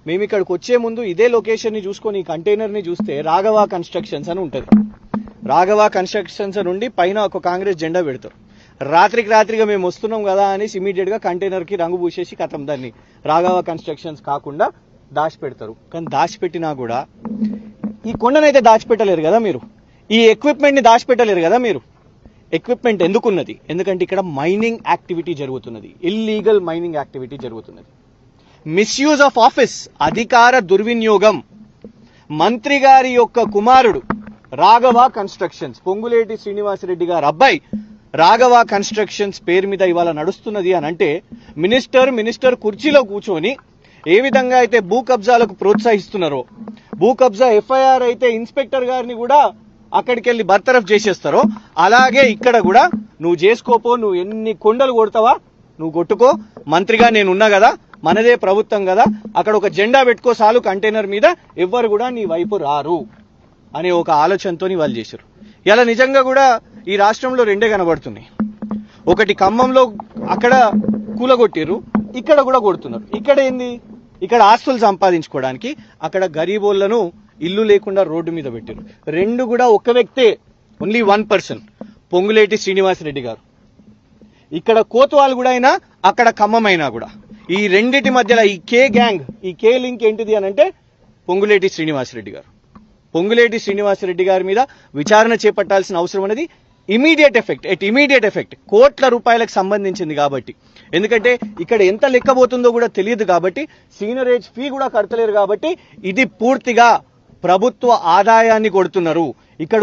మేము ఇక్కడికి వచ్చే ముందు ఇదే లొకేషన్ ని చూసుకొని ఈ కంటైనర్ ని చూస్తే రాఘవ కన్స్ట్రక్షన్స్ అని ఉంటది. రాఘవ కన్స్ట్రక్షన్స్ నుండి పైన ఒక కాంగ్రెస్ జెండా పెడతారు. రాత్రిగా మేము వస్తున్నాం కదా అని ఇమీడియట్ గా కంటైనర్ కి రంగు పూసేసి కథం దాన్ని రాఘవ కన్స్ట్రక్షన్స్ కాకుండా దాచిపెడతారు. కానీ దాచిపెట్టినా కూడా ఈ కొండనైతే దాచిపెట్టలేరు కదా మీరు, ఈ ఎక్విప్మెంట్ ని దాచిపెట్టలేరు కదా మీరు. ఎక్విప్మెంట్ ఎందుకున్నది? ఎందుకంటే ఇక్కడ మైనింగ్ యాక్టివిటీ జరుగుతున్నది, ఇల్లీగల్ మైనింగ్ యాక్టివిటీ జరుగుతున్నది. మిస్యూజ్ ఆఫ్ ఆఫీస్, అధికార దుర్వినియోగం. మంత్రి గారి యొక్క కుమారుడు రాఘవ కన్స్ట్రక్షన్స్, పొంగులేటి శ్రీనివాసరెడ్డి గారు అబ్బాయి రాఘవ కన్స్ట్రక్షన్స్ పేరు మీద ఇవాళ నడుస్తున్నది అని అంటే మినిస్టర్ కుర్చీలో కూర్చొని ఏ విధంగా అయితే భూ కబ్జాలకు ప్రోత్సహిస్తున్నారో, భూ కబ్జా ఎఫ్ఐఆర్ అయితే ఇన్స్పెక్టర్ గారిని కూడా అక్కడికి వెళ్లి బర్తరఫ్ చేసేస్తారో, అలాగే ఇక్కడ కూడా నువ్వు చేసుకోపో, నువ్వు ఎన్ని కొండలు కొడతావా నువ్వు కొట్టుకో, మంత్రిగా నేనున్నా కదా, మనదే ప్రభుత్వం కదా, అక్కడ ఒక జెండా పెట్టుకో చాలు కంటైనర్ మీద, ఎవ్వరు కూడా నీ వైపు రారు అనే ఒక ఆలోచనతో వాళ్ళు చేశారు. ఇలా నిజంగా కూడా ఈ రాష్ట్రంలో రెండే కనబడుతున్నాయి. ఒకటి ఖమ్మంలో అక్కడ కూలగొట్టిర్రు, ఇక్కడ కూడా కొడుతున్నారు. ఇక్కడ ఏంది? ఇక్కడ ఆస్తులు సంపాదించుకోవడానికి, అక్కడ గరీబోళ్లను ఇల్లు లేకుండా రోడ్డు మీద పెట్టారు. రెండు కూడా ఒక వ్యక్తే, only one person, Ponguleti Srinivasa Reddy గారు. ఇక్కడ కోత్వాల్ కూడా అయినా, అక్కడ ఖమ్మం అయినా కూడా ఈ రెండిటి మధ్యలో ఈ కే గ్యాంగ్, ఈ కే లింక్ ఏంటిది అని అంటే పొంగులేటి శ్రీనివాసరెడ్డి గారు. పొంగులేటి శ్రీనివాసరెడ్డి గారి మీద విచారణ చేపట్టాల్సిన అవసరం అనేది ఇమీడియట్ ఎఫెక్ట్ కోట్ల రూపాయలకు సంబంధించింది కాబట్టి, ఎందుకంటే ఇక్కడ ఎంత లెక్కబోతుందో కూడా తెలియదు కాబట్టి, సీనియరేజ్ ఫీ కూడా కడతలేరు కాబట్టి, ఇది పూర్తిగా ప్రభుత్వ ఆదాయాన్ని కొడుతున్నారు.